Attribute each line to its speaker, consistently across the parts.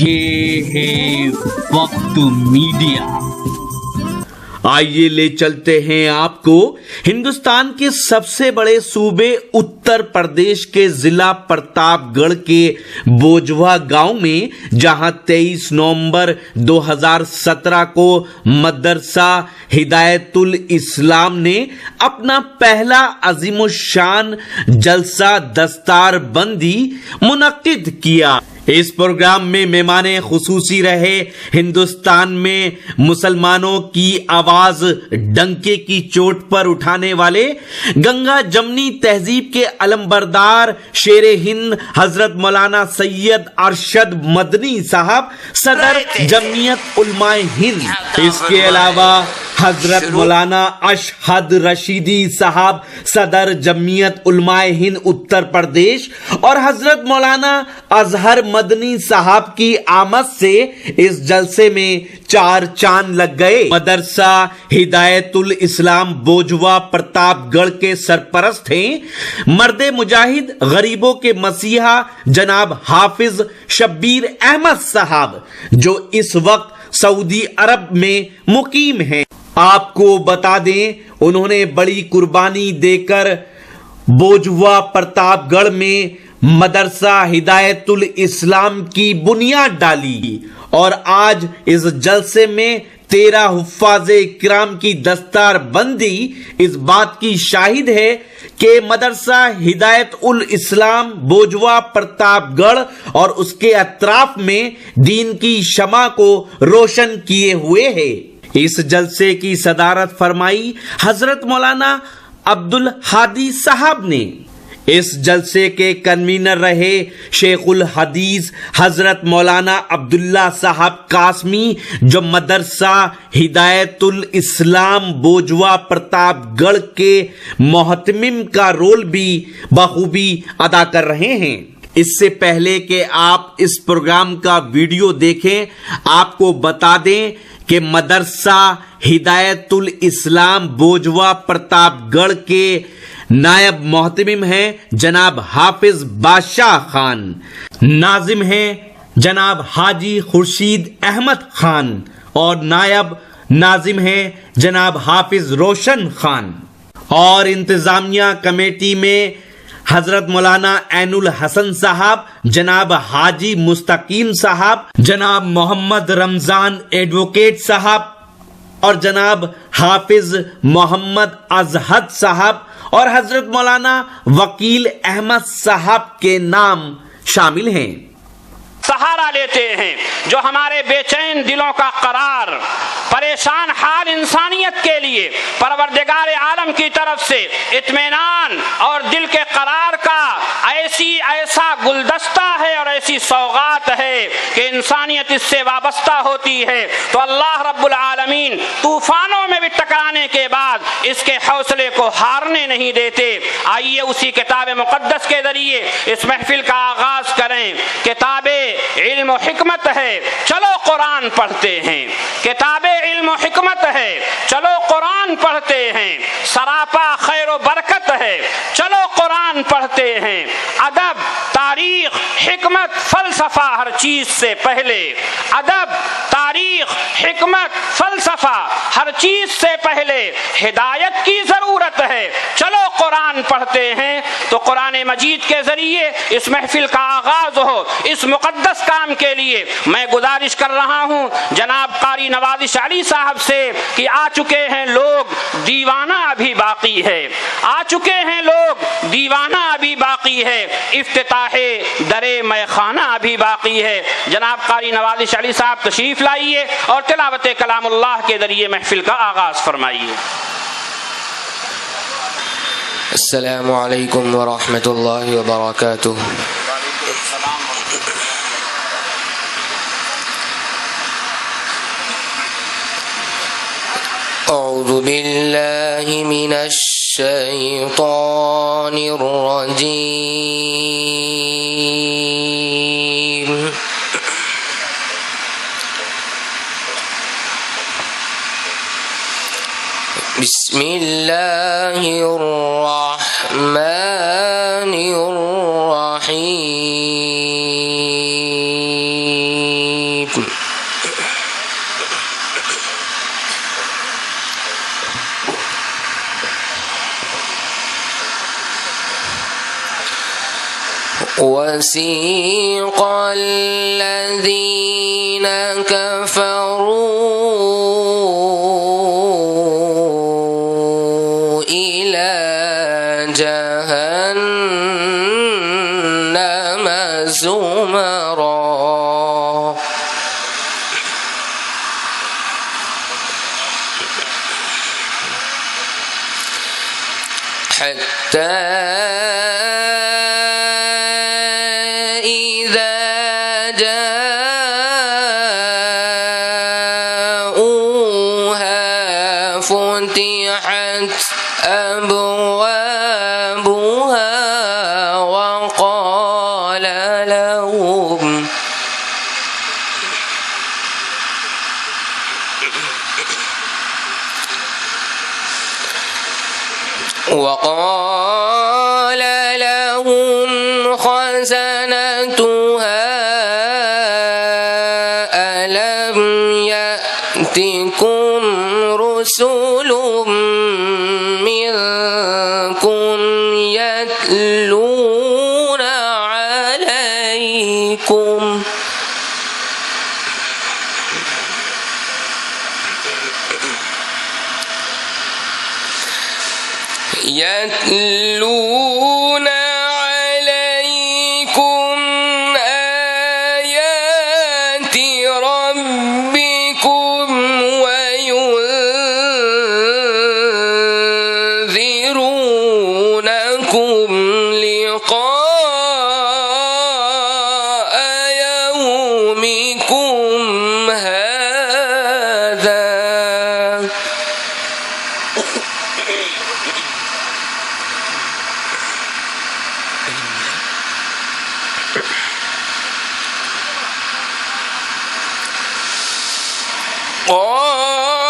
Speaker 1: یہ ہے وقت میڈیا۔ آئیے لے چلتے ہیں آپ کو ہندوستان کے سب سے بڑے صوبے اتر پردیش کے ضلع پرتاپ گڑھ کے بوجھوا گاؤں میں، جہاں 23 نومبر 2017 کو مدرسہ ہدایت الاسلام نے اپنا پہلا عظیم الشان جلسہ دستار بندی منعقد کیا۔ اس پروگرام میں مہمان خصوصی رہے ہندوستان میں مسلمانوں کی آواز ڈنکے کی چوٹ پر اٹھانے والے گنگا جمنی تہذیب کے علمبردار شیر ہند حضرت مولانا سید ارشد مدنی صاحب، صدر جمعیت علماء ہند۔ اس کے علاوہ حضرت مولانا اشہد رشیدی صاحب، صدر جمعیت علماء ہند اتر پردیش، اور حضرت مولانا اظہر مدنی صاحب کی آمد سے اس جلسے میں 4 چاند لگ گئے۔ مدرسہ ہدایت الاسلام بوجھوا پرتاپ گڑھ کے سرپرست ہیں مرد مجاہد، غریبوں کے مسیحا جناب حافظ شبیر احمد صاحب، جو اس وقت سعودی عرب میں مقیم ہیں۔ آپ کو بتا دیں، انہوں نے بڑی قربانی دے کر بوجھوا پرتاپ گڑھ میں مدرسہ ہدایت الاسلام کی بنیاد ڈالی، اور آج اس جلسے میں 13 حفاظ کرام کی دستار بندی اس بات کی شاہد ہے کہ مدرسہ ہدایت الاسلام بوجھوا پرتاپ گڑھ اور اس کے اطراف میں دین کی شمع کو روشن کیے ہوئے ہے۔ اس جلسے کی صدارت فرمائی حضرت مولانا عبد الحادی صاحب نے۔ اس جلسے کے کنوینر رہے شیخ الحدیث حضرت مولانا عبداللہ صاحب قاسمی، جو مدرسہ ہدایت الاسلام بوجھوا پرتاپ گڑھ کے محتمم کا رول بھی بخوبی ادا کر رہے ہیں۔ اس سے پہلے کہ آپ اس پروگرام کا ویڈیو دیکھیں، آپ کو بتا دیں کہ مدرسہ ہدایت الاسلام بوجھوا پرتاپ گڑھ کے نائب محتمم ہیں جناب حافظ بادشاہ خان، ناظم ہیں جناب حاجی خورشید احمد خان، اور نائب ناظم ہیں جناب حافظ روشن خان، اور انتظامیہ کمیٹی میں حضرت مولانا عین الحسن صاحب، جناب حاجی مستقیم صاحب، جناب محمد رمضان ایڈوکیٹ صاحب، اور جناب حافظ محمد ازہد صاحب، اور حضرت مولانا وکیل احمد صاحب کے نام شامل ہیں۔
Speaker 2: سہارا لیتے ہیں جو ہمارے بے چین دلوں کا قرار، پریشان حال انسانیت کے لیے پروردگار عالم کی طرف سے اطمینان اور دل کے قرار کا ایسا گلدستہ ہے اور ایسی سوغات ہے کہ انسانیت اس سے وابستہ ہوتی ہے، تو اللہ رب العالمین طوفانوں میں بھی ٹکرانے کے بعد اس کے حوصلے کو ہارنے نہیں دیتے۔ آئیے اسی کتاب مقدس کے ذریعے اس محفل کا آغاز کریں۔ کتاب علم و حکمت ہے، چلو قرآن پڑھتے ہیں۔ کتاب علم و حکمت ہے، چلو قرآن پڑھتے ہیں۔ سراپا خیر و برکت ہے، چلو قرآن پڑھتے ہیں۔ ادب، تاریخ، حکمت، فلسفہ ہر چیز سے پہلے۔ ادب، تاریخ، حکمت، فلسفہ ہر چیز سے پہلے ہدایت کی ضرورت ہے، چلو قرآن پڑھتے ہیں۔ تو قرآن مجید کے ذریعے اس محفل کا آغاز ہو۔ اس مقدس کام کے لیے میں گزارش کر رہا ہوں جناب قاری نوازش علی صاحب سے کہ آ چکے ہیں لوگ، دیوانہ ابھی باقی ہے، آ چکے ہیں لوگ، دیوانہ ابھی باقی ہے، افتتاح درے میخانہ ابھی باقی ہے۔ جناب قاری نوازش علی صاحب تشریف لائیے اور تلاوت کلام اللہ کے ذریعے محفل کا آغاز فرمائیے۔
Speaker 3: السلام علیکم ورحمۃ اللہ وبرکاتہ۔ اعوذ باللہ من الشیطان الرجیم۔ بسم اللہ الرحمن الرحیم۔ عليكم. وسيق الذين كفروا إلى جهنم زمرا حتى فتحت أبوابها وقال لهم خزنتها ألم يأتكم رسل منكم يتلون عليكم آيات ربكم وينذرونكم لقاء يومكم هذا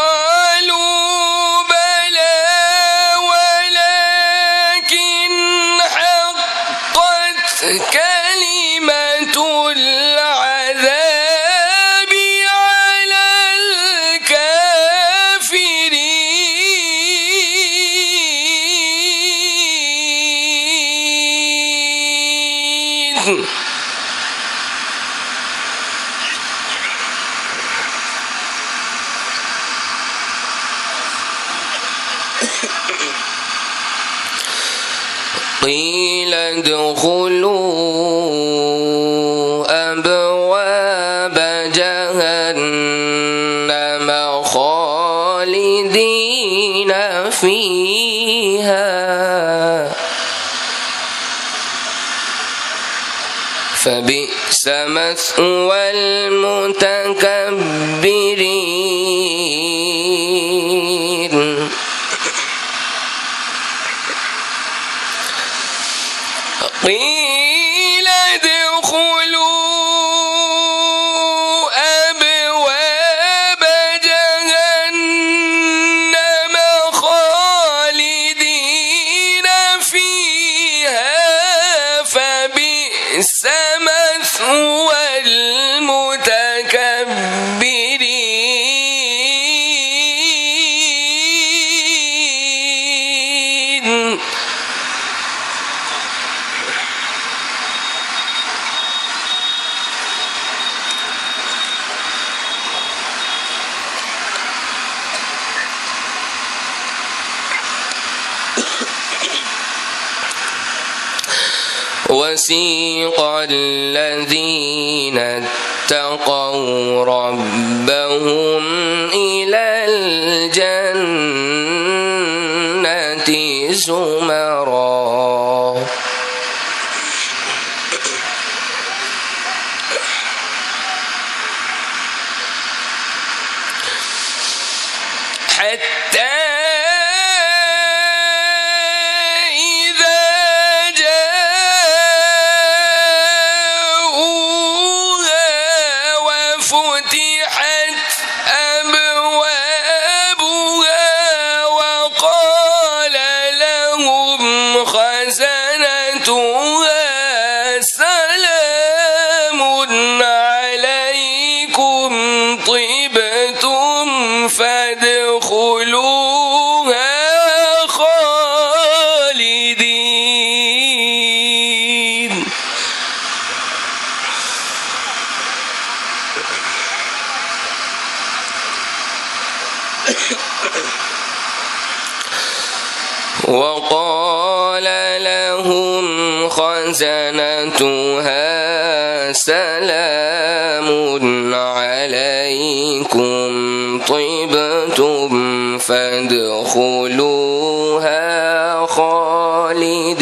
Speaker 3: قالوا بلى ولكن حقت كلمة العذاب على الكافرين قيل ادخلوا أبواب جهنم خالدين فيها فبئس مثوى المتكبرين قيل ادخلوا أبواب جهنم خالدين فيها فبئس مثوى المتكبرين وسيق الذين اتقوا ربهم إلى الجنة زمرا حتى فتحت أبوابها وقال لهم خزنتها سلام عليكم طبتم فادخلوها خالدين. وقال لهم خزنتها سلام عليكم طبتم فادخلوها خالدين.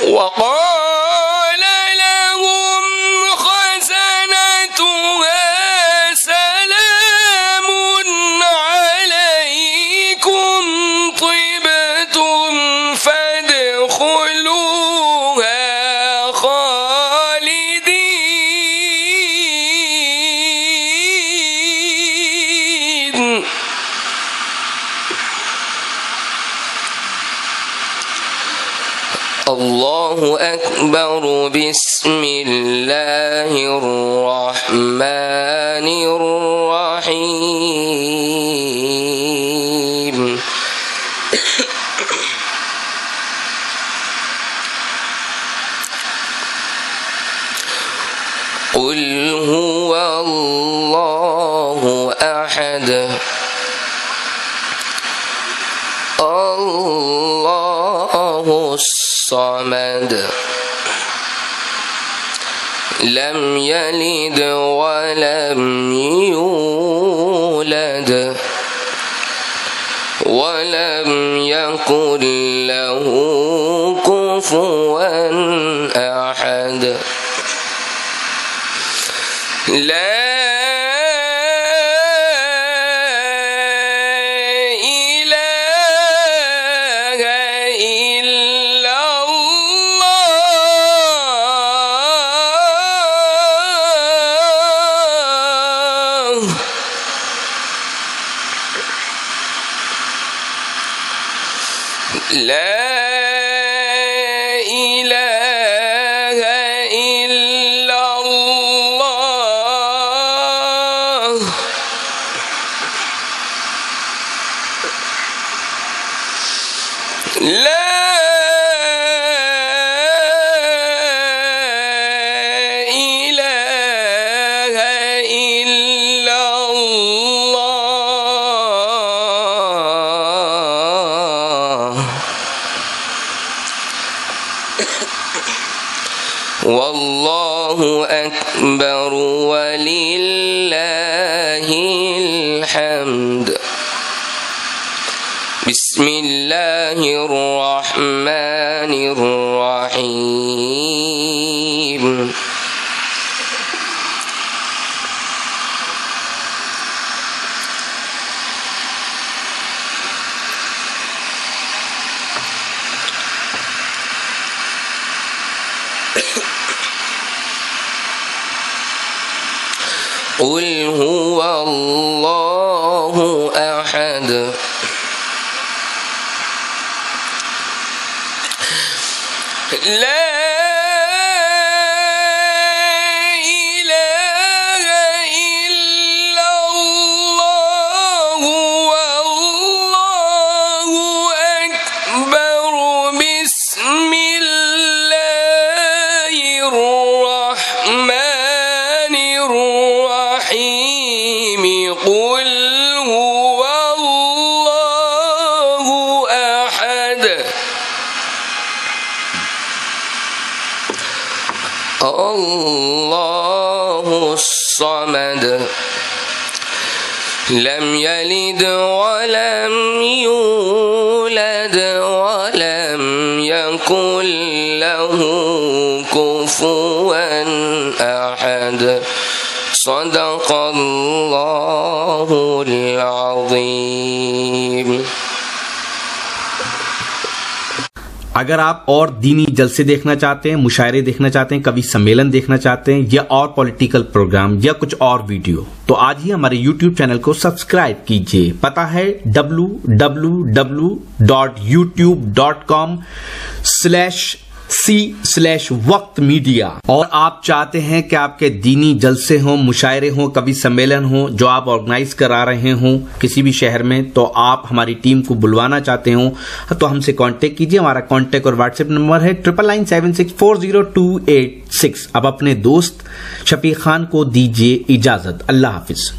Speaker 3: وقال لهم خزنتها سلام عليكم طبتم فادخلوها خالدين. الله أكبر. بسم الله الرحمن الرحيم. قل هو الله أحد الله الصمد لم يلد ولم يولد ولم يكن له كفوا أحد. لا لا إله إلا الله. لا إله إلا الله. والله أكبر ولله الحمد. بسم الله الرحمن الرحيم. قل هو الله أحد لا إله إلا الله. والله أكبر. بسم الله الرحمن الرحيم. قل هو الله أحد الله الصمد لم يلد ولم يولد ولم يكن له كفوا أحد. صدق الله العظيم.
Speaker 1: اگر آپ اور دینی جلسے دیکھنا چاہتے ہیں، مشاعرے دیکھنا چاہتے ہیں، کبھی سمیلن دیکھنا چاہتے ہیں یا اور پولیٹیکل پروگرام یا کچھ اور ویڈیو، تو آج ہی ہمارے یوٹیوب چینل کو سبسکرائب کیجیے. پتہ ہے www.youtube.com/c/وقت میڈیا. اور آپ چاہتے ہیں کہ آپ کے دینی جلسے ہوں، مشاعرے ہوں، کبھی سمیلن ہوں جو آپ آرگنائز کرا رہے ہوں کسی بھی شہر میں، تو آپ ہماری ٹیم کو بلوانا چاہتے ہوں تو ہم سے کانٹیکٹ کیجیے. ہمارا کانٹیکٹ اور واٹس ایپ نمبر ہے 9997640286. اب اپنے دوست شفیق خان کو دیجیے اجازت. اللہ حافظ.